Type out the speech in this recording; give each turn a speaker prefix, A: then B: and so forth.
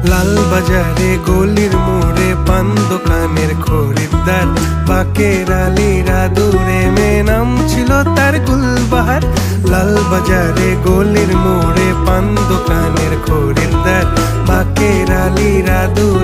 A: লাল বাজারে গলির মোড়ে পান দোকানের খরিদ্দার, বাকের আলীরা দূরে মেয়ে নাম ছিল তার গুলবাহার। লাল বাজারে গলির মোড়ে পান দোকানের খরিদ্দার, বাকের আলীরা দূরে